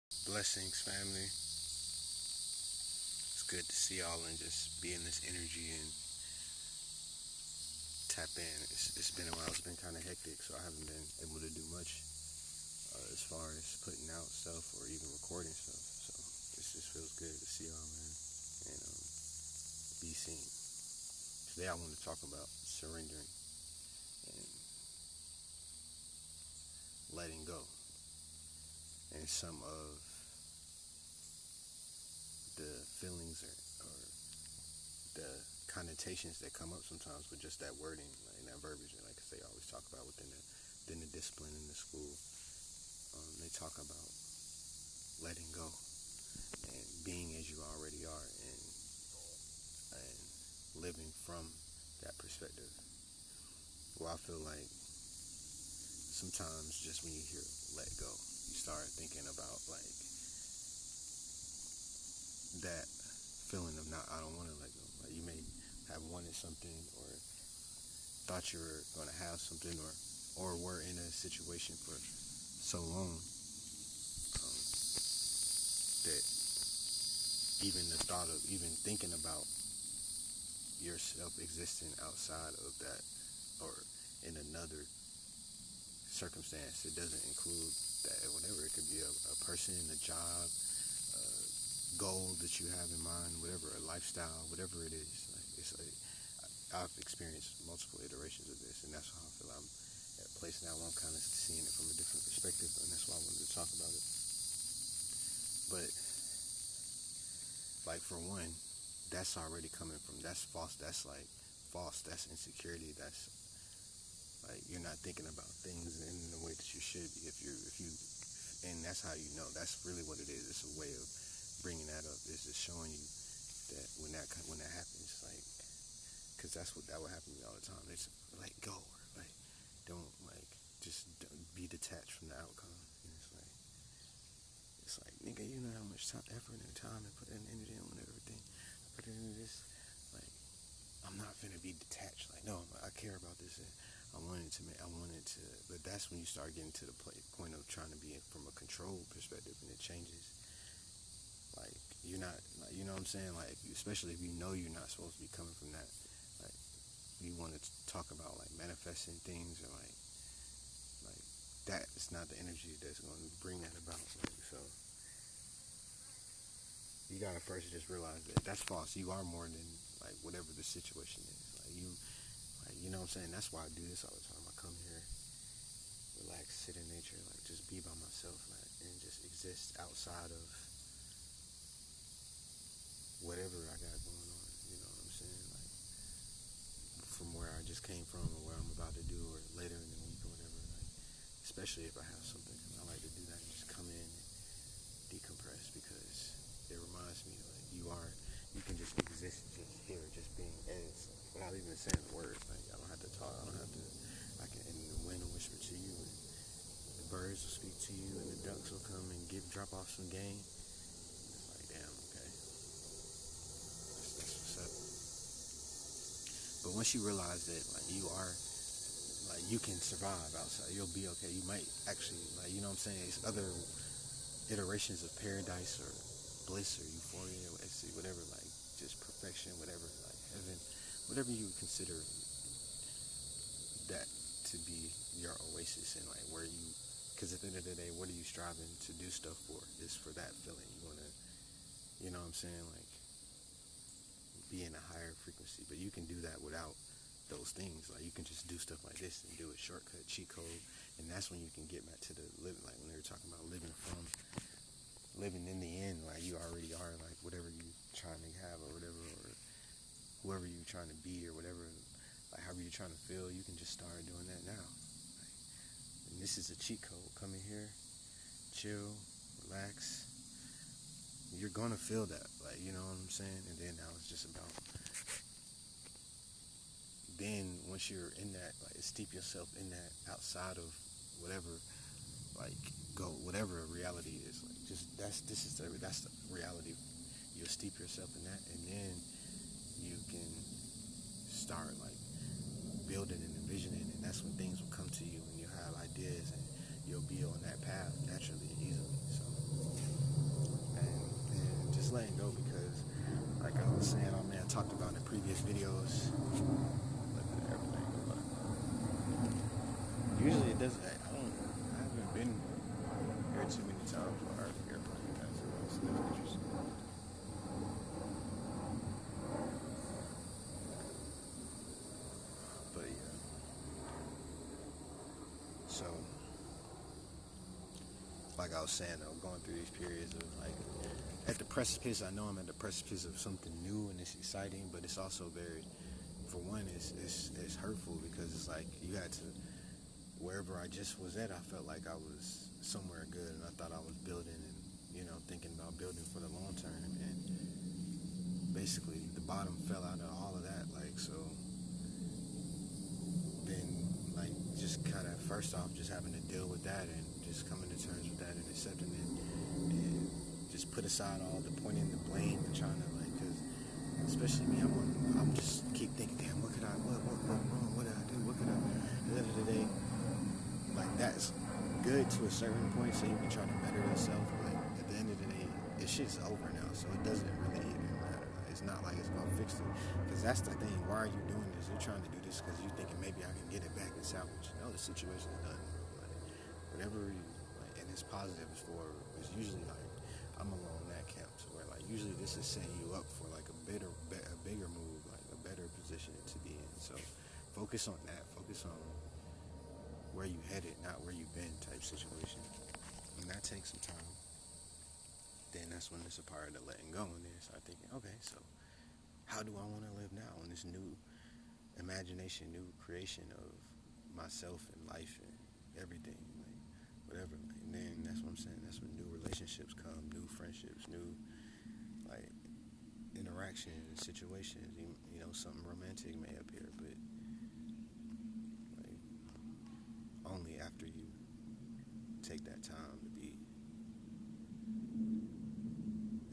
Blessings, family. It's good to see y'all and just be in this energy and tap in. It's been a while. It's been kind of hectic, so I haven't been able to do much as far as putting out stuff or even recording stuff. So this just feels good to see y'all, man, and be seen. Today I want to talk about surrendering and letting go, and some of the feelings or the connotations that come up sometimes with just that wording, like, and that verbiage, and like they always talk about within the discipline in the school. They talk about letting go and being as you already are, and living from that perspective. Well, I feel like sometimes just when you hear "let go," you start thinking about like that feeling of not, I don't want to let go. Like you may have wanted something or thought you were going to have something, or were in a situation for so long that even the thought of even thinking about yourself existing outside of that or in another circumstance, it doesn't include that, whatever it could be, a person, a job, a goal that you have in mind, whatever, a lifestyle, whatever it is. Like it's like I've experienced multiple iterations of this, and that's how I feel I'm at a place now where I'm kind of seeing it from a different perspective, and that's why I wanted to talk about it. But like for one, that's already coming from, that's false. That's like false. That's insecurity. That's like you're not thinking about things in the way that you should be. If you, and that's how you know. That's really what it is. It's a way of bringing that up. It's just showing you that when that happens, like, because that's what that would happen to me all the time. It's like go, or like don't, like just don't be detached from the outcome. And it's like nigga, you know how much time, effort, and time and put in energy and everything. I put it into this. Like I'm not finna be detached. Like no, I care about this. And I wanted to, but that's when you start getting to the point of trying to be from a control perspective, and it changes. Like you're not, like, you know what I'm saying? Like especially if you know you're not supposed to be coming from that. Like you want to talk about like manifesting things, or like that is not the energy that's going to bring that about. Like, so you gotta first just realize that that's false. You are more than like whatever the situation is. Like you know what I'm saying. That's why I do this all the time. I come here, relax, sit in nature, like just be by myself, like, and just exist outside of whatever I got going on. You know what I'm saying? Like from where I just came from, or where I'm about to do, or later in the week, or whatever. Like especially if I have something, I like to do that and just come in and decompress, because it reminds me like you can just exist just here, just being as, without even saying a word. Like I don't have to talk. I don't have to. I can, and the wind will whisper to you, and the birds will speak to you, and the ducks will come and drop off some game. It's like damn, okay, that's what's up. But once you realize that like you are, like you can survive outside, you'll be okay. You might actually, like, you know what I'm saying. It's other iterations of paradise or bliss or euphoria or ecstasy, whatever, like just perfection, whatever, like heaven, whatever you consider that to be your oasis, and like where you, because at the end of the day, what are you striving to do stuff for? Is for that feeling. You want to, you know what I'm saying, like be in a higher frequency, but you can do that without those things. Like you can just do stuff like this and do it shortcut, cheat code, and that's when you can get back to the living. Like when they were talking about living from, living in the end, like you already are, like whatever you trying to have or whatever, or whoever you trying to be or whatever, like however you're trying to feel, you can just start doing that now. Like, and this is a cheat code. Come in here, chill, relax. You're gonna feel that, like, you know what I'm saying. And then now it's just about, then once you're in that, like steep yourself in that outside of whatever, like go whatever reality is, like just that's the reality. You'll steep yourself in that, and then you can start like building and envisioning, and that's when things will come to you, and you'll have ideas, and you'll be on that path naturally and easily. So was saying, I talked about in the previous videos. Look at everything. Usually it doesn't. I haven't been here too many times for our airplane. That's interesting. But yeah. So, like I was saying, though, going through these periods of like at the precipice. I know I'm at the precipice of something new and it's exciting, but it's also very, for one, it's hurtful because it's like you had to, wherever I just was at, I felt like I was somewhere good and I thought I was building and, thinking about building for the long term. And basically the bottom fell out of all of that. Like, so then, like, just kind of first off, just having to deal with that and just coming to terms with that and accepting it and just put aside all the pointing the blame and trying to, like, because especially me, I'm just keep thinking, damn, what wrong? What did I do? What could I? At the end of the day, like, that's good to a certain point, so you can try to better yourself, but at the end of the day, this shit's over now, so it doesn't really even matter. Like, it's not like it's gonna fix it, because that's the thing. Why are you doing this? You're trying to do this because you're thinking maybe I can get it back and salvage. No, the situation's done. Like, whatever you, like, and it's positive for, it's usually like, I'm along that camp, so where like usually this is setting you up for like a bigger move, like a better position to be in. So focus on that. Focus on where you headed, not where you've been type situation. And that takes some time. Then that's when it's a part of the letting go, and then start thinking, okay, so how do I want to live now in this new imagination, new creation of myself and life and everything, like whatever. Like, and then that's what I'm saying. That's when new relationships come, new friendships, new like interactions, situations. Something romantic may appear, but like only after you take that time to be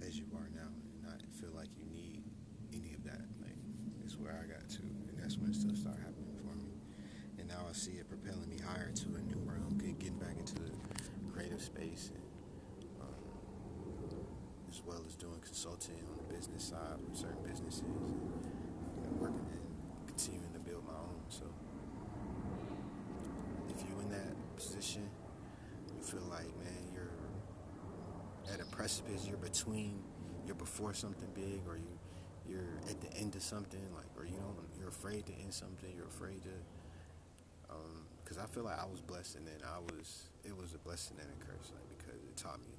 as you are now and not feel like you need any of that. Like, it's where I got to, and that's when stuff started happening for me. And now I see it propelling me higher to a new realm, getting back into the creative space, and as well as doing consulting on the business side with certain businesses, and working and continuing to build my own. So if you're in that position, you feel like, man, you're at a precipice, you're before something big, or you're at the end of something, like, or you're afraid to end something, you're afraid to, because I feel like I was blessed, and then it was a blessing and a curse, like, because it taught me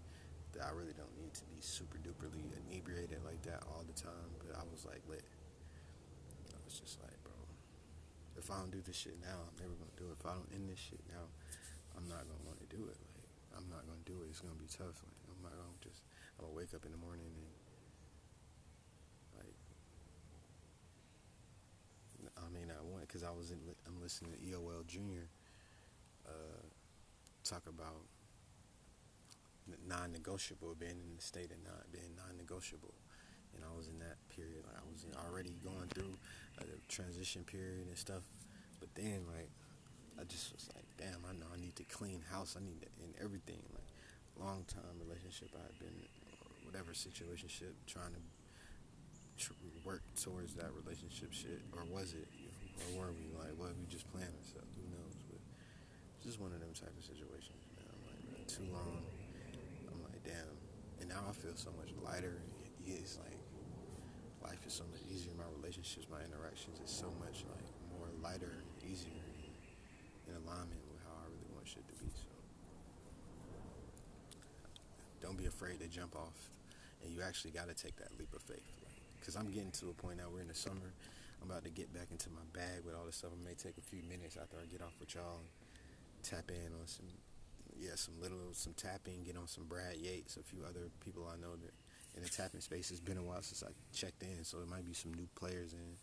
that I really don't need to be super duperly inebriated like that all the time, but I was like lit. I was just like, bro, if I don't do this shit now, I'm never gonna do it. If I don't end this shit now, I'm not gonna want to do it. Like, I'm not gonna do it. It's gonna be tough. Like, I'm gonna wake up in the morning and like, I may not want it because I'm listening to EOL Jr. Talk about non-negotiable, being in the state of not being non-negotiable, and I was in that period. Like, I was already going through a transition period and stuff, but then like I just was like, damn, I know I need to clean house. I need to in everything. Like, long time relationship I had been, or whatever situationship, trying to work towards that relationship shit, or was it? Or were we like, what, we just playing ourselves? Who knows? But just one of them type of situations. Man. I'm like, man, too long. I'm like, damn. And now I feel so much lighter. It's like life is so much easier. My relationships, my interactions is so much like more lighter and easier, in alignment with how I really want shit to be. So don't be afraid to jump off, and you actually got to take that leap of faith. Because I'm getting to a point now. We're in the summer. I'm about to get back into my bag with all this stuff. It may take a few minutes after I get off with y'all and tap in on some tapping, get on some Brad Yates, a few other people I know that in the tapping space. It's been a while since I checked in, so it might be some new players in,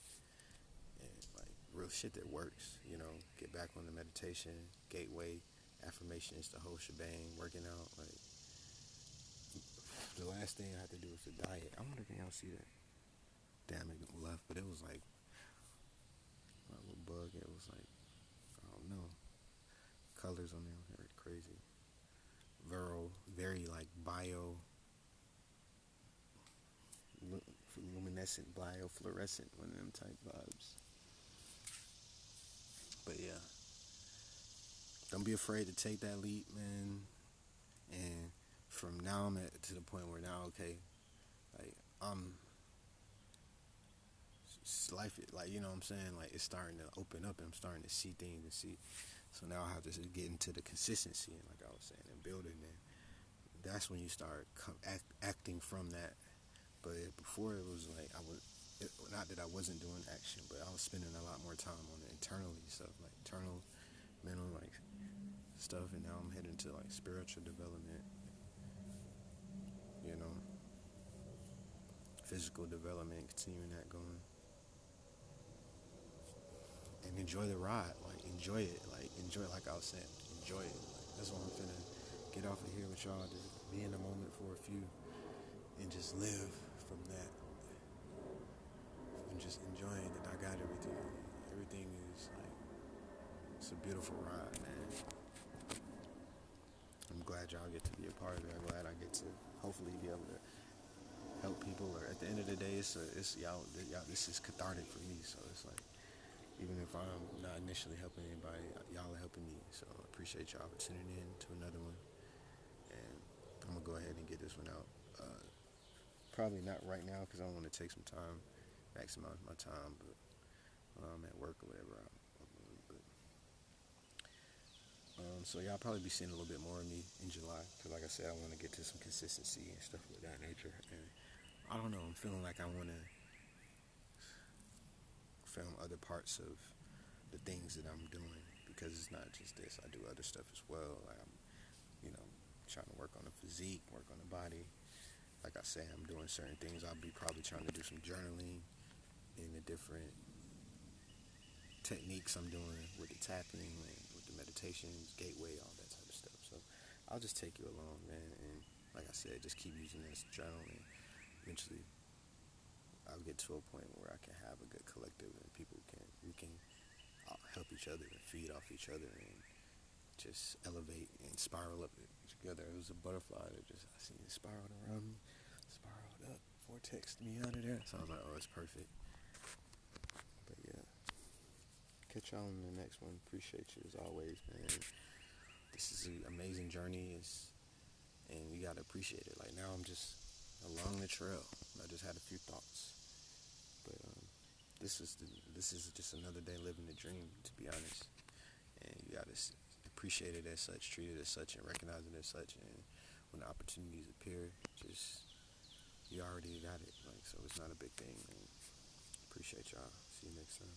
and like real shit that works. Get back on the meditation, gateway, affirmations, the whole shebang, working out. Like, the last thing I had to do was the diet. I wonder if y'all see that. Damn, it left, but it was like a little bug. It was like, I don't know, colors on there are crazy. Very like bio luminescent luminescent, biofluorescent, one of them type vibes. But yeah, don't be afraid to take that leap, man. And from now I'm to the point where now, okay, like life, like, you know what I'm saying, like it's starting to open up and I'm starting to see things and see. So now I have to just get into the consistency and, like I was saying, and building, and that's when you start acting from that. But before it was like not that I wasn't doing action, but I was spending a lot more time on it internally stuff, like internal, mental, like stuff, and now I'm heading to like spiritual development, you know, physical development, continuing that going, and enjoy the ride, like enjoy it, like I was saying, enjoy it. Like, that's what I'm finna get off of here with y'all, just be in the moment for a few, and just live from that, and just enjoying it. I got everything. Everything is like, it's a beautiful ride, man. I'm glad y'all get to be a part of it. I'm glad I get to hopefully be able to help people. Or at the end of the day, it's y'all. This is cathartic for me. So it's like, even if I'm not initially helping anybody, y'all are helping me. So I appreciate y'all for tuning in to another one. And I'm gonna go ahead and get this one out. Probably not right now because I want to take some time, maximize my time. But when I'm at work or whatever, so y'all probably be seeing a little bit more of me in July because, like I said, I want to get to some consistency and stuff of that nature. And I don't know, I'm feeling like I want to film other parts of the things that I'm doing, because it's not just this. I do other stuff as well. Like I'm, you know, trying to work on the physique, work on the body. Like I say, I'm doing certain things. I'll be probably trying to do some journaling in the different techniques I'm doing with the tapping and with the meditations, gateway, all that type of stuff. So I'll just take you along, man. And like I said, just keep using this journal, and eventually I'll get to a point where I can have a good collective and we can help each other and feed off each other and just elevate and spiral up together. It was a butterfly that just, I seen it spiraled around me, spiraled up, vortexed me out of there. So I was like, oh, it's perfect. But yeah, catch y'all in the next one. Appreciate you as always, man. This is an amazing journey, and you gotta appreciate it. Like now I'm just along the trail. I just had a few thoughts, but this is just another day living the dream, to be honest. And you gotta appreciate it as such, treat it as such, and recognize it as such. And when the opportunities appear, just, you already got it. Like, so it's not a big thing, man. Appreciate y'all. See you next time.